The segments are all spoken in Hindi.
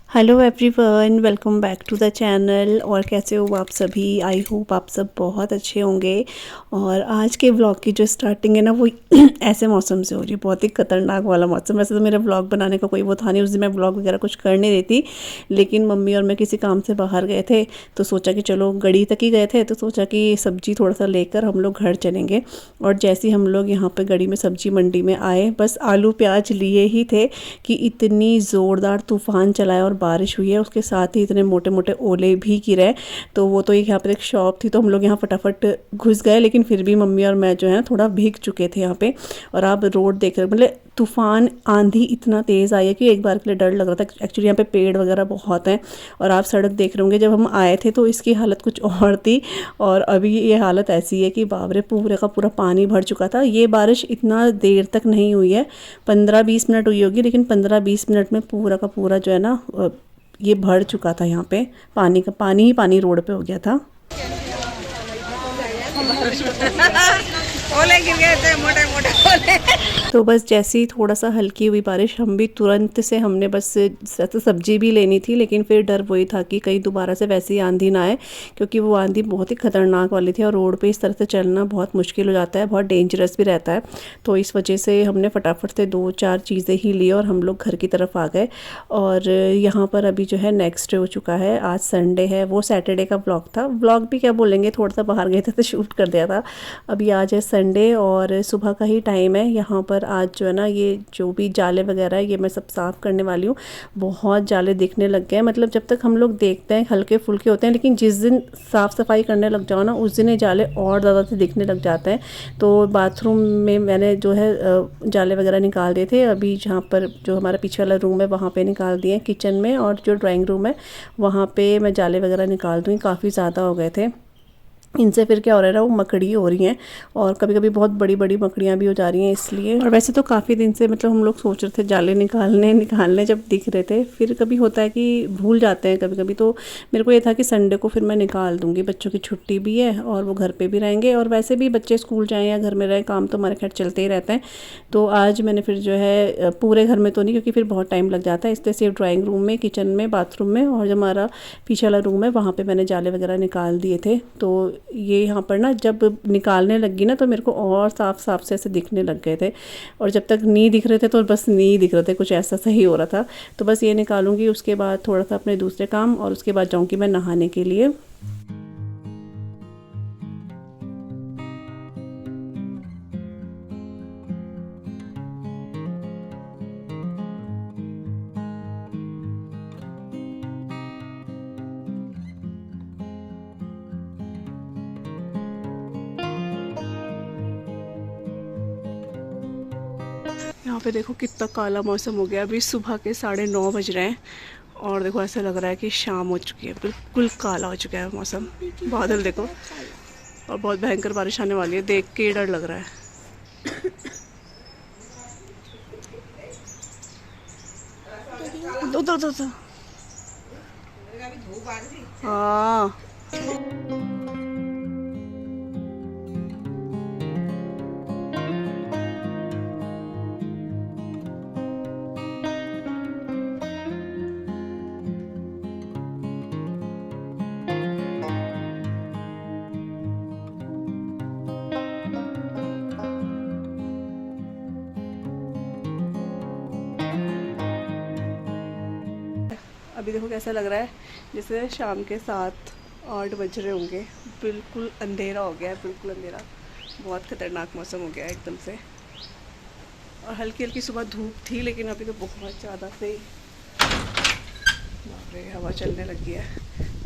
Hello everyone, welcome back to the channel. और कैसे हो आप सभी? आई होप आप सब बहुत अच्छे होंगे। और आज के व्लॉग की जो स्टार्टिंग है ना, वो ऐसे मौसम से हो रही है, बहुत ही खतरनाक वाला मौसम। वैसे तो मेरा व्लॉग बनाने का कोई वो था नहीं, उस दिन मैं व्लॉग वगैरह कुछ कर नहीं रही थी, लेकिन मम्मी और मैं किसी काम से बाहर गए थे तो सोचा कि चलो गढ़ी तक ही गए थे, तो सोचा कि सब्ज़ी थोड़ा सा लेकर हम लोग घर चलेंगे। और जैसे ही हम लोग यहाँ पर गढ़ी में सब्ज़ी मंडी में आए, बस आलू प्याज लिए ही थे कि इतनी ज़ोरदार तूफ़ान चलाया और बारिश हुई है, उसके साथ ही इतने मोटे मोटे ओले भी गिरे। तो वो तो एक यहाँ पर एक शॉप थी, तो हम लोग यहाँ फटाफट घुस गए, लेकिन फिर भी मम्मी और मैं जो है थोड़ा भीग चुके थे यहाँ पे। और आप रोड देख रहे, मतलब तूफ़ान आंधी इतना तेज़ आई है कि एक बार के लिए डर लग रहा था। एक्चुअली यहाँ पे पेड़ वगैरह बहुत हैं। और आप सड़क देख रहे होंगे, जब हम आए थे तो इसकी हालत कुछ और थी, और अभी ये हालत ऐसी है कि बाबरे पूरे का पूरा पानी भर चुका था। ये बारिश इतना देर तक नहीं हुई है, 15-20 मिनट हुई होगी, लेकिन 15-20 मिनट में पूरा का पूरा जो है ना, ये भर चुका था। यहाँ पे पानी का पानी ही पानी रोड पे हो गया था। ओले गिर गए थे, मोटे मोटे ओले। तो बस जैसे ही थोड़ा सा हल्की हुई बारिश, हम भी तुरंत से हमने बस सब्जी भी लेनी थी, लेकिन फिर डर वही था कि कहीं दोबारा से वैसी आंधी ना आए, क्योंकि वो आंधी बहुत ही खतरनाक वाली थी और रोड पे इस तरह से चलना बहुत मुश्किल हो जाता है, बहुत डेंजरस भी रहता है। तो इस वजह से हमने फटाफट से 2-4 चीज़ें ही ली और हम लोग घर की तरफ आ गए। और यहाँ पर अभी जो है नेक्स्ट डे हो चुका है, आज संडे है। वो सैटरडे का ब्लॉग था, ब्लॉग भी क्या बोलेंगे, थोड़ा सा बाहर गए थे तो शूट कर दिया था। अभी आज है संडे और सुबह का ही टाइम है। यहाँ पर आज जो है ना, ये जो भी जाले वगैरह है ये मैं सब साफ़ करने वाली हूँ। बहुत जाले दिखने लग गए हैं, मतलब जब तक हम लोग देखते हैं हल्के फुल्के होते हैं, लेकिन जिस दिन साफ़ सफाई करने लग जाओ ना, उस दिन ये जाले और ज़्यादा से दिखने लग जाते हैं। तो बाथरूम में मैंने जो है जाले वगैरह निकाल दिए थे। अभी जहाँ पर जो हमारा पीछे वाला रूम है वहाँ पर निकाल दिए, किचन में और जो ड्राइंग रूम है वहाँ पर मैं जाले वगैरह निकाल दूँगी। काफ़ी ज़्यादा हो गए थे। इनसे फिर क्या हो रहा है ना, वो मकड़ी हो रही हैं, और कभी कभी बहुत बड़ी बड़ी मकड़ियाँ भी हो जा रही हैं इसलिए। और वैसे तो काफ़ी दिन से मतलब हम लोग सोच रहे थे जाले निकालने जब दिख रहे थे, फिर कभी होता है कि भूल जाते हैं कभी कभी। तो मेरे को ये था कि संडे को फिर मैं निकाल दूँगी, बच्चों की छुट्टी भी है और वो घर पर भी रहेंगे, और वैसे भी बच्चे स्कूल जाएँ या घर में रहें, काम तो हमारे खैर चलते ही रहते हैं। तो आज मैंने फिर जो है पूरे घर में तो नहीं, क्योंकि फिर बहुत टाइम लग जाता है, इसलिए सिर्फ ड्राइंग रूम में, किचन में, बाथरूम में और जो हमारा पीछे वाला रूम है वहाँ पर मैंने जाले वगैरह निकाल दिए थे। तो ये यहाँ पर ना जब निकालने लगी ना, तो मेरे को और साफ साफ से ऐसे दिखने लग गए थे। और जब तक नहीं दिख रहे थे तो बस नहीं दिख रहे थे, कुछ ऐसा सही हो रहा था। तो बस ये निकालूंगी, उसके बाद थोड़ा सा अपने दूसरे काम, और उसके बाद जाऊँगी मैं नहाने के लिए। यहाँ पे देखो कितना काला मौसम हो गया। अभी सुबह के 9:30 बज रहे हैं और देखो ऐसा लग रहा है कि शाम हो चुकी है, बिल्कुल काला हो चुका है मौसम। बादल देखो, और बहुत भयंकर बारिश आने वाली है, देख के डर लग रहा है। दो दो दो दो हाँ। अभी देखो कैसा लग रहा है, जैसे शाम के 7-8 बज रहे होंगे। बिल्कुल अंधेरा हो गया है, बिल्कुल अंधेरा। बहुत ख़तरनाक मौसम हो गया है एकदम से। और हल्की हल्की सुबह धूप थी, लेकिन अभी तो बहुत ज़्यादा से बाप रे हवा चलने लगी है।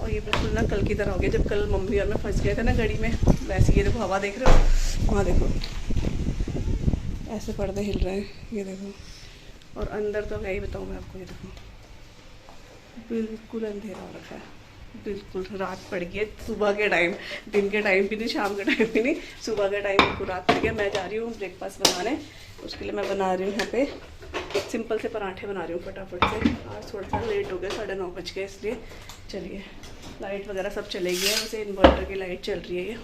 और ये बिल्कुल ना कल की तरह हो गया, जब कल मम्मी और मैं फंस गए थे ना गड़ी में, वैसे ये देखो हवा देख रहे हो, वहाँ देखो ऐसे पर्दे हिल रहे हैं, ये देखो। और अंदर तो क्या ही बताऊँ मैं आपको, ये देखो बिल्कुल अंधेरा हो रखा है, बिल्कुल रात पड़ गई है। सुबह के टाइम, दिन के टाइम भी नहीं, शाम के टाइम भी नहीं, सुबह के टाइम बिल्कुल रात पड़ गया। मैं जा रही हूँ ब्रेकफास्ट बनाने, उसके लिए मैं बना रही हूँ यहाँ पे सिंपल से पराठे बना रही हूँ फटाफट से। आज थोड़ा सा लेट हो गया, 9:30 बज गए, इसलिए चलिए। लाइट वगैरह सब चलेगी है, वैसे इन्वर्टर की लाइट चल रही है ये।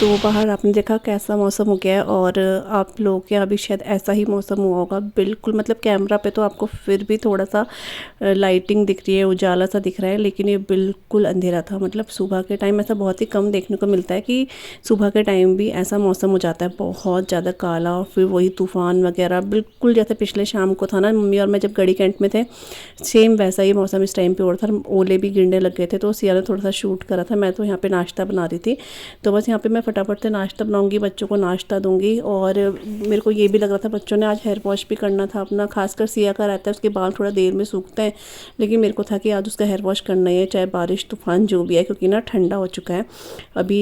तो बाहर आपने देखा कैसा मौसम हो गया है और आप लोगों के यहाँ भी शायद ऐसा ही मौसम हुआ होगा। बिल्कुल मतलब कैमरा पे तो आपको फिर भी थोड़ा सा लाइटिंग दिख रही है, उजाला सा दिख रहा है, लेकिन ये बिल्कुल अंधेरा था। मतलब सुबह के टाइम ऐसा बहुत ही कम देखने को मिलता है कि सुबह के टाइम भी ऐसा मौसम हो जाता है, बहुत ज़्यादा काला और फिर वही तूफ़ान वगैरह। बिल्कुल जैसे पिछले शाम को था ना, मम्मी और मैं जब गढ़ी कैंट में थे, सेम वैसा ही मौसम इस टाइम पे हो रहा था। ओले भी गिरने लग गए थे, तो सिया ने थोड़ा सा शूट करा था। मैं तो यहाँ पे नाश्ता बना रही थी, तो बस यहाँ पे मैं फटाफट से नाश्ता बनाऊंगी, बच्चों को नाश्ता दूंगी। और मेरे को ये भी लग रहा था, बच्चों ने आज हेयर वॉश भी करना था अपना, खासकर सिया का रहता है, उसके बाल थोड़ा देर में सूखते हैं, लेकिन मेरे को था कि आज उसका हेयर वॉश करना ही है, चाहे बारिश तूफान जो भी है, क्योंकि ना ठंडा हो चुका है अभी।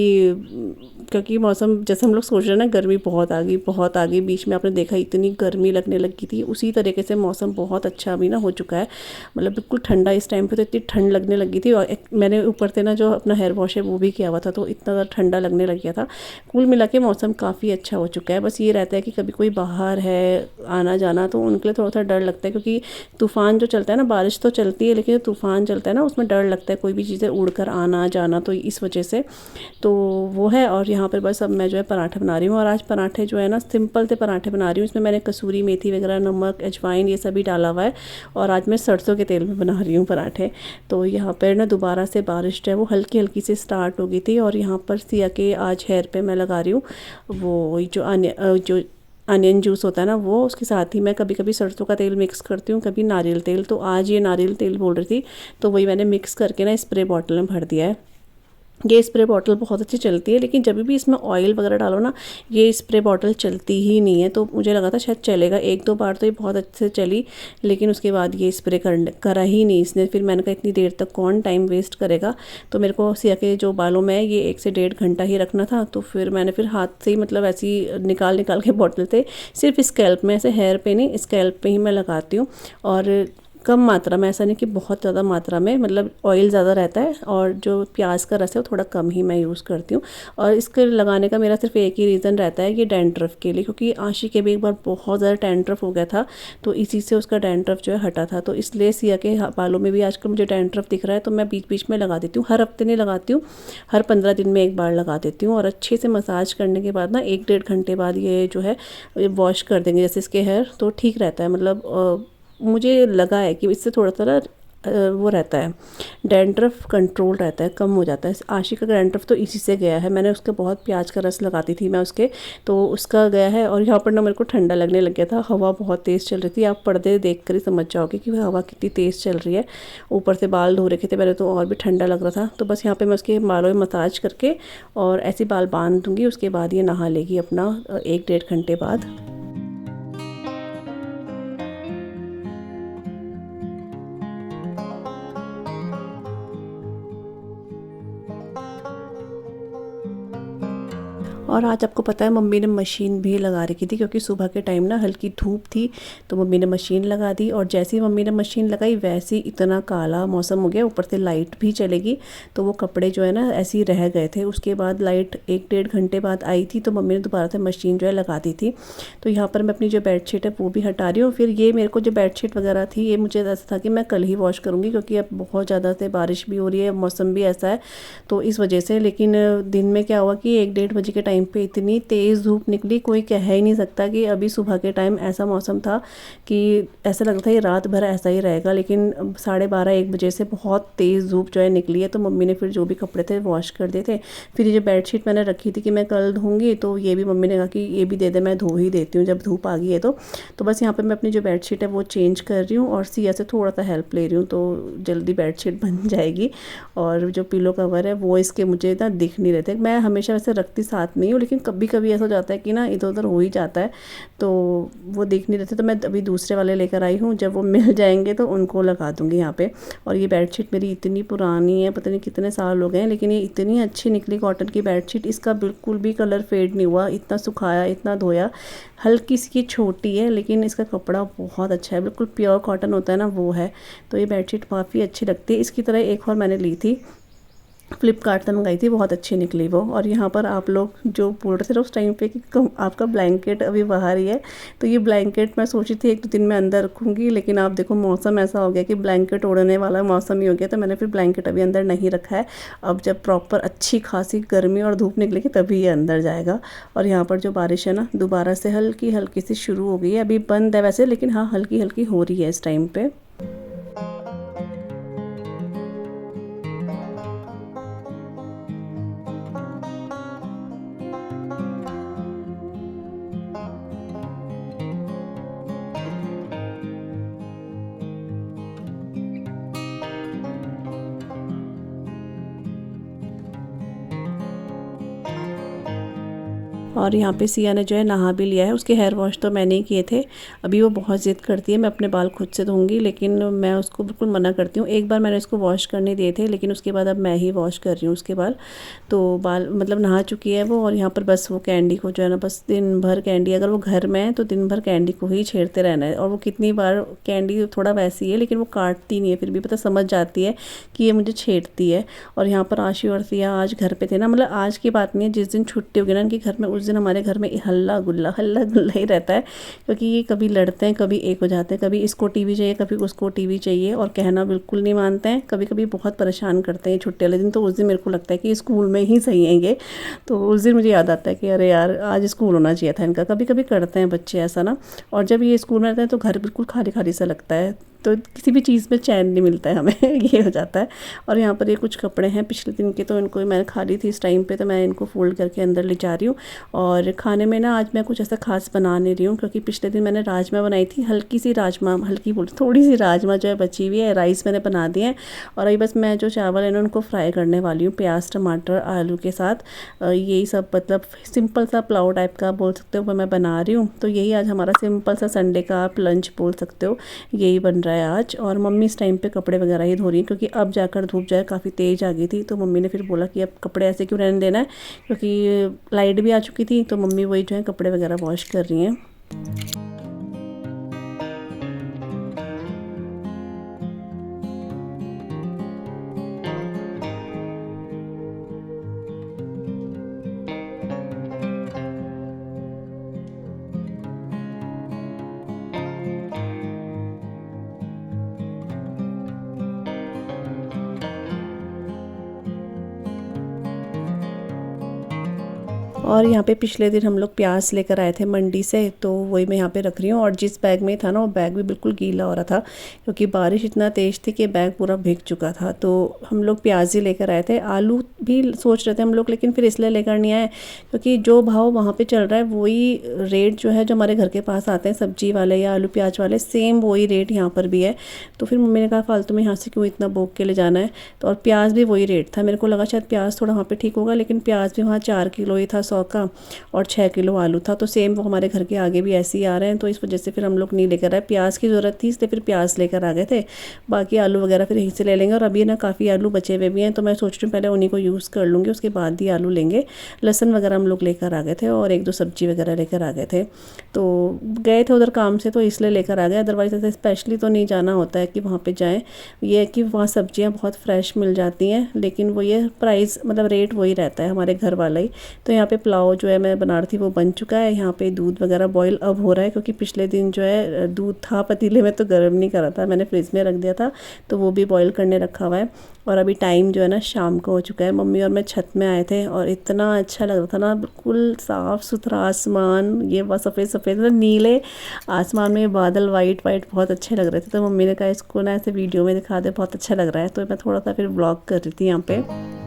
क्योंकि मौसम जैसे हम लोग सोच रहे हैं ना, गर्मी बहुत आ गई, बहुत आ गई। बीच में आपने देखा इतनी गर्मी लगने लगी थी, उसी तरीके से मौसम बहुत अच्छा अभी ना हो चुका है। मतलब बिल्कुल ठंडा, इस टाइम पे तो इतनी ठंड लगने लगी थी। और मैंने ऊपर से ना जो अपना हेयर वॉश है वो भी किया हुआ था, तो इतना ज़्यादा ठंडा लगने लग गया था। कुल मिला के मौसम काफ़ी अच्छा हो चुका है। बस ये रहता है कि कभी कोई बाहर है आना जाना, तो उनके लिए थोड़ा सा डर लगता है, क्योंकि तूफ़ान जो चलता है ना, बारिश तो चलती है लेकिन जो तूफ़ान चलता है ना, उसमें डर लगता है कोई भी चीज़ें उड़ कर आना जाना, तो इस वजह से तो वो है। और यहाँ पर बस अब मैं जो है पराठा बना रही हूँ, और आज पराठे जो है ना सिंपल से पराठे बना रही हूँ। इसमें मैंने कसूरी मेथी वगैरह, नमक, अजवाइन ये सभी डाला हुआ है, और आज मैं सरसों के तेल में बना रही हूँ पराठे। तो यहाँ पर ना दोबारा से बारिश जो है वो हल्की हल्की से स्टार्ट हो गई थी, और यहाँ पर सिया के आज हेयर पे मैं लगा रही हूँ वो जो अनियन जूस होता है ना वो, उसके साथ ही मैं कभी कभी सरसों का तेल मिक्स करती हूँ, कभी नारियल तेल। तो आज ये नारियल तेल बोल रही थी, तो वही मैंने मिक्स करके ना स्प्रे बॉटल में भर दिया है। ये स्प्रे बॉटल बहुत अच्छी चलती है, लेकिन जब भी इसमें ऑयल वगैरह डालो ना, ये स्प्रे बॉटल चलती ही नहीं है। तो मुझे लगा था शायद चलेगा, एक दो बार तो ये बहुत अच्छे से चली, लेकिन उसके बाद ये स्प्रे करा ही नहीं इसने। फिर मैंने कहा इतनी देर तक कौन टाइम वेस्ट करेगा। तो मेरे को सिया के जो बालों में ये 1 से 1.5 घंटा ही रखना था, तो फिर मैंने फिर हाथ से ही मतलब ऐसे ही निकाल के बॉटल से सिर्फ स्कैल्प में, ऐसे हेयर पे नहीं, स्कैल्प पे ही मैं लगाती हूँ। और कम मात्रा में, ऐसा नहीं कि बहुत ज़्यादा मात्रा में, मतलब ऑयल ज़्यादा रहता है, और जो प्याज का रस है वो थोड़ा कम ही मैं यूज़ करती हूँ। और इसके लगाने का मेरा सिर्फ एक ही रीज़न रहता है, ये डैंड्रफ के लिए, क्योंकि आशी के भी एक बार बहुत ज़्यादा डैंड्रफ हो गया था, तो इसी से उसका डैंड्रफ जो है हटा था। तो इसलिए सिया के बालों में भी आजकल मुझे डैंड्रफ दिख रहा है, तो मैं बीच बीच में लगा देती हूँ। हर हफ्ते नहीं लगाती हूँ, हर 15 दिन में एक बार लगा देती हूँ। और अच्छे से मसाज करने के बाद ना 1-1.5 घंटे बाद ये जो है वॉश कर देंगे जैसे इसके हेयर, तो ठीक रहता है। मतलब मुझे लगा है कि इससे थोड़ा सा ना वो रहता है, डैंड्रफ कंट्रोल रहता है, कम हो जाता है। आशी का डैंड्रफ तो इसी से गया है। मैंने उसके बहुत प्याज का रस लगाती थी मैं उसके, तो उसका गया है। और यहाँ पर ना मेरे को ठंडा लगने लग गया था, हवा बहुत तेज़ चल रही थी। आप पर्दे देख कर ही समझ जाओगे कि हवा कितनी तेज़ चल रही है। ऊपर से बाल धो रखे थे मैंने, तो और भी ठंडा लग रहा था। तो बस यहाँ पर मैं उसके बालों में मसाज करके और ऐसे बाल बांध दूँगी, उसके बाद ये नहा लेगी अपना 1-1.5 घंटे बाद। और आज आपको पता है मम्मी ने मशीन भी लगा रखी थी, क्योंकि सुबह के टाइम ना हल्की धूप थी, तो मम्मी ने मशीन लगा दी। और जैसे ही मम्मी ने मशीन लगाई वैसे ही इतना काला मौसम हो गया, ऊपर से लाइट भी चलेगी, तो वो कपड़े जो है ना ऐसे ही रह गए थे। उसके बाद लाइट 1-1.5 घंटे बाद आई थी, तो मम्मी ने दोबारा से मशीन जो है लगा दी थी। तो यहाँ पर मैं अपनी जो बेडशीट है वो भी हटा रही हूँ। फिर ये मेरे को जो बेडशीट वगैरह थी, ये मुझे ऐसा था कि मैं कल ही वॉश करूँगी, क्योंकि अब बहुत ज़्यादा से बारिश भी हो रही है, मौसम भी ऐसा है, तो इस वजह से। लेकिन दिन में क्या हुआ कि 1-1.5 बजे के टाइम पे इतनी तेज़ धूप निकली, कोई कह ही नहीं सकता कि अभी सुबह के टाइम ऐसा मौसम था कि ऐसा लगता था ये रात भर ऐसा ही रहेगा। लेकिन 12:30-1 बजे से बहुत तेज़ धूप जो है निकली है, तो मम्मी ने फिर जो भी कपड़े थे वॉश कर दिए थे। फिर ये जो बेडशीट मैंने रखी थी कि मैं कल धोऊंगी, तो ये भी मम्मी ने कहा कि ये भी दे दे, मैं धो ही देती हूँ जब धूप आ गई है। तो बस यहाँ पर मैं अपनी जो बेडशीट है वो चेंज कर रही हूँ, और सिया से थोड़ा सा हेल्प ले रही हूँ, तो जल्दी बेडशीट बन जाएगी। और जो पिलो कवर है वो इसके मुझे ना दिख नहीं रहे थे। मैं हमेशा वैसे रखती साथ नहीं हूँ, लेकिन कभी कभी ऐसा हो जाता है कि ना इधर उधर हो ही जाता है, तो वो दिख नहीं रहते। तो मैं अभी दूसरे वाले लेकर आई हूँ, जब वो मिल जाएंगे तो उनको लगा दूँगी यहाँ पे। और ये बेडशीट मेरी इतनी पुरानी है, पता नहीं कितने साल हो गए हैं, लेकिन ये इतनी अच्छी निकली कॉटन की बेडशीट। इसका बिल्कुल भी कलर फेड नहीं हुआ, इतना सुखाया, इतना धोया। हल्की सी छोटी है, लेकिन इसका कपड़ा बहुत अच्छा है, बिल्कुल प्योर कॉटन होता है ना वो है। तो ये बेडशीट काफ़ी अच्छी लगती है। इसकी तरह एक और मैंने ली थी, फ्लिपकार्ट से मंगाई थी, बहुत अच्छी निकली वो। और यहाँ पर आप लोग जो बोल रहे थे ना उस टाइम पे कि आपका ब्लैंकेट अभी बाहर ही है, तो ये ब्लैंकेट मैं सोची थी 1-2 दिन में अंदर रखूँगी, लेकिन आप देखो मौसम ऐसा हो गया कि ब्लैंकेट ओढ़ने वाला मौसम ही हो गया, तो मैंने फिर ब्लैंकेट अभी अंदर नहीं रखा है। अब जब प्रॉपर अच्छी खासी गर्मी और धूप निकलेगी तभी ये अंदर जाएगा। और यहाँ पर जो बारिश है ना दोबारा से हल्की हल्की सी शुरू हो गई है, अभी बंद है वैसे, लेकिन हाँ हल्की हल्की हो रही है इस टाइम पे। और यहाँ पे सिया ने जो है नहा भी लिया है, उसके हेयर वॉश तो मैंने ही किए थे। अभी वो बहुत ज़िद करती है मैं अपने बाल खुद से धोऊंगी, लेकिन मैं उसको बिल्कुल मना करती हूँ। एक बार मैंने उसको वॉश करने दिए थे, लेकिन उसके बाद अब मैं ही वॉश कर रही हूँ उसके बाल। तो बाल मतलब नहा चुकी है वो, और यहाँ पर बस वो कैंडी को जो है ना, बस दिन भर कैंडी, अगर वो घर में है तो दिन भर कैंडी को ही छेड़ते रहना है। और वो कितनी बार, कैंडी थोड़ा वैसी है लेकिन वो काटती नहीं है, फिर भी पता समझ जाती है कि ये मुझे छेड़ती है। और यहाँ पर आशी और सिया आज घर पे थे ना, मतलब आज की बात नहीं है, जिस दिन छुट्टी होगी ना इनके घर में, उस दिन हमारे घर में हल्ला गुल्ला ही रहता है। क्योंकि ये कभी लड़ते हैं, कभी एक हो जाते हैं, कभी इसको टीवी चाहिए, कभी उसको टीवी चाहिए, और कहना बिल्कुल नहीं मानते हैं। कभी कभी बहुत परेशान करते हैं छुट्टी वाले दिन, तो उस दिन मेरे को लगता है कि स्कूल में ही सही है ये। तो उस दिन मुझे याद आता है कि अरे यार आज स्कूल होना चाहिए था इनका। कभी कभी करते हैं बच्चे ऐसा ना। और जब ये स्कूल में रहते हैं तो घर बिल्कुल खाली खाली सा लगता है, तो किसी भी चीज़ में चैन नहीं मिलता है हमें ये हो जाता है। और यहाँ पर ये कुछ कपड़े हैं पिछले दिन के, तो इनको मैंने खा ली थी इस टाइम पे, तो मैं इनको फोल्ड करके अंदर ले जा रही हूँ। और खाने में ना आज मैं कुछ ऐसा खास बना नहीं रही हूँ, क्योंकि पिछले दिन मैंने राजमा बनाई थी, हल्की सी राजमा, हल्की बोल थोड़ी सी राजमा जो है बची हुई है, राइस मैंने बना दिए हैं। और अभी बस मैं जो चावल है ना उनको फ्राई करने वाली हूँ प्याज टमाटर आलू के साथ। यही सब मतलब सिंपल सा पुलाव टाइप का बोल सकते हो वो मैं बना रही हूँ। तो यही आज हमारा सिंपल सा संडे का आप लंच बोल सकते हो, यही बन रहा है आज। और मम्मी इस टाइम पे कपड़े वगैरह ही धो रही हैं, क्योंकि अब जाकर धूप जो है काफ़ी तेज़ आ गई थी। तो मम्मी ने फिर बोला कि अब कपड़े ऐसे क्यों रहने देना है, क्योंकि लाइट भी आ चुकी थी, तो मम्मी वही जो है कपड़े वगैरह वॉश कर रही हैं। और यहाँ पे पिछले दिन हम लोग प्याज लेकर आए थे मंडी से, तो वही मैं यहाँ पे रख रही हूँ। और जिस बैग में था ना वो बैग भी बिल्कुल गीला हो रहा था, क्योंकि बारिश इतना तेज़ थी कि बैग पूरा भीग चुका था। तो हम लोग प्याज ही लेकर आए थे, आलू भी सोच रहे थे हम लोग, लेकिन फिर इसलिए लेकर नहीं आए क्योंकि जो भाव वहाँ पर चल रहा है वही रेट जो है जो हमारे घर के पास आते हैं सब्जी वाले या आलू प्याज वाले, सेम वही रेट यहाँ पर भी है। तो फिर मम्मी ने कहा फालतू में यहाँ से क्यों इतना बोक के ले जाना है। तो और प्याज भी वही रेट था, मेरे को लगा शायद प्याज थोड़ा वहाँ पे ठीक होगा, लेकिन प्याज भी वहाँ 4 किलो ही था 100 का, और 6 किलो आलू था। तो सेम वो हमारे घर के आगे भी ऐसे ही आ रहे हैं, तो इस वजह से फिर हम लोग नहीं लेकर आए। प्याज की ज़रूरत थी इसलिए फिर प्याज लेकर आ गए थे, बाकी आलू वगैरह फिर यहीं से ले लेंगे। और अभी ना काफ़ी आलू बचे हुए भी हैं, तो मैं सोच रही हूँ पहले उन्हीं को यूज़ कर लूँगी, उसके बाद ही आलू लेंगे। लहसुन वगैरह हम लोग लेकर आ गए थे, और 1-2 सब्जी वगैरह लेकर आ गए थे। तो गए थे उधर काम से, तो इसलिए लेकर आ गए, अदरवाइज़ ऐसे स्पेशली तो नहीं जाना होता है कि वहाँ पर जाएँ। ये है कि वहाँ सब्जियाँ बहुत फ्रेश मिल जाती हैं, लेकिन वो ये प्राइस मतलब रेट वही रहता है हमारे घर वाला ही। तो यहाँ पे पुलाव जो है मैं बना रही थी वो बन चुका है। यहाँ पे दूध वगैरह बॉईल अब हो रहा है, क्योंकि पिछले दिन जो है दूध था पतीले में तो गर्म नहीं करा था, मैंने फ्रिज में रख दिया था, तो वो भी बॉईल करने रखा हुआ है। और अभी टाइम जो है ना शाम को हो चुका है। मम्मी और मैं छत में आए थे, और इतना अच्छा लग रहा था ना, बिल्कुल साफ़ सुथरा आसमान, ये बस सफ़ेद सफ़ेद मतलब नीले आसमान में बादल वाइट वाइट बहुत अच्छे लग रहे थे। तो मम्मी ने कहा इसको ना ऐसे वीडियो में दिखा दे, बहुत अच्छा लग रहा है। तो मैं थोड़ा सा फिर ब्लॉग कर रही थी यहाँ पे।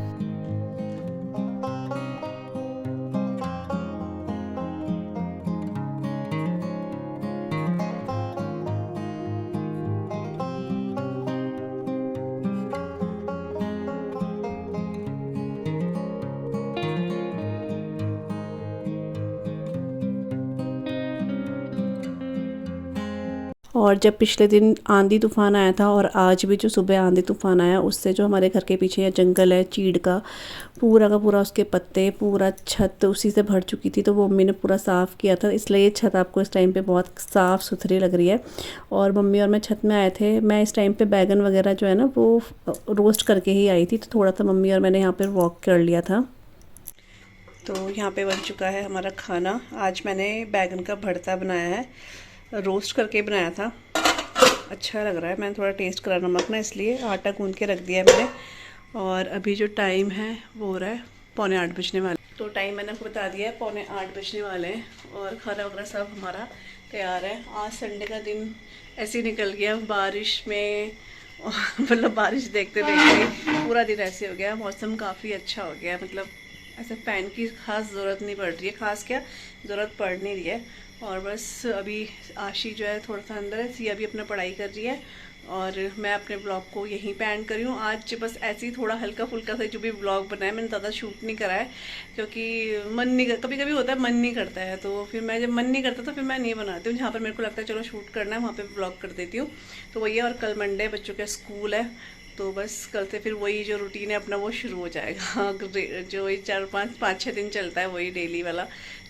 और जब पिछले दिन आंधी तूफ़ान आया था और आज भी जो सुबह आंधी तूफ़ान आया, उससे जो हमारे घर के पीछे जंगल है चीड़ का पूरा उसके पत्ते पूरा छत उसी से भर चुकी थी। तो वो मम्मी ने पूरा साफ़ किया था, इसलिए ये छत आपको इस टाइम पे बहुत साफ़ सुथरी लग रही है। और मम्मी और मैं छत में आए थे। मैं इस टाइम पे बैगन वगैरह जो है ना वो रोस्ट करके ही आई थी, तो थोड़ा सा मम्मी और मैंने यहाँ पर वॉक कर लिया था। तो यहाँ पे बन चुका है हमारा खाना। आज मैंने बैगन का भरता बनाया है, रोस्ट करके बनाया था। अच्छा लग रहा है। मैंने थोड़ा टेस्ट करा नमक ना, इसलिए आटा गूंद के रख दिया मैंने। और अभी जो टाइम है वो हो रहा है 7:45 बजने वाले। तो टाइम मैंने आपको बता दिया है, 7:45 बजने वाले हैं और खाना वगैरह सब हमारा तैयार है। आज संडे का दिन ऐसे ही निकल गया बारिश में, मतलब बारिश देखते देखते पूरा दिन ऐसे हो गया। मौसम काफ़ी अच्छा हो गया, मतलब ऐसे फ़ैन की ख़ास ज़रूरत नहीं पड़ रही है, ख़ास क्या ज़रूरत पड़ नहीं रही है। और बस अभी आशी जो है थोड़ा सा अंदर है, सिया भी अपना पढ़ाई कर रही है और मैं अपने ब्लॉग को यहीं पे एंड करी हूँ। आज बस ऐसे ही थोड़ा हल्का फुल्का सा जो भी ब्लॉग बनाया, मैंने ज़्यादा शूट नहीं करा है क्योंकि मन नहीं कर, कभी कभी होता है मन नहीं करता है, तो फिर मैं जब मन नहीं करता तो फिर मैं नहीं बनाती हूँ। जहाँ पर मेरे को लगता है चलो शूट करना है वहाँ पर ब्लॉग कर देती हूँ। तो वही है। और कल मंडे बच्चों का स्कूल है, तो बस कल से फिर वही जो रूटीन है अपना वो शुरू हो जाएगा। जो वही 4-5-6 दिन चलता है वही डेली वाला,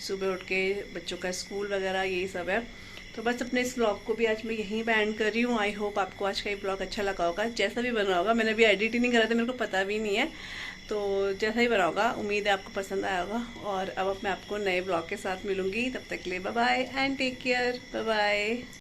सुबह उठ के बच्चों का स्कूल वगैरह यही सब है। तो बस अपने इस ब्लॉग को भी आज मैं यहीं पे एंड कर रही हूँ। आई होप आपको आज का ये ब्लॉग अच्छा लगा होगा। जैसा भी बना होगा, मैंने अभी एडिट ही नहीं करा था, मेरे को पता भी नहीं है, तो जैसा ही बना होगा उम्मीद है आपको पसंद आया होगा। और अब मैं आपको नए ब्लॉग के साथ मिलूंगी, तब तक के लिए bye bye and take care. Bye bye.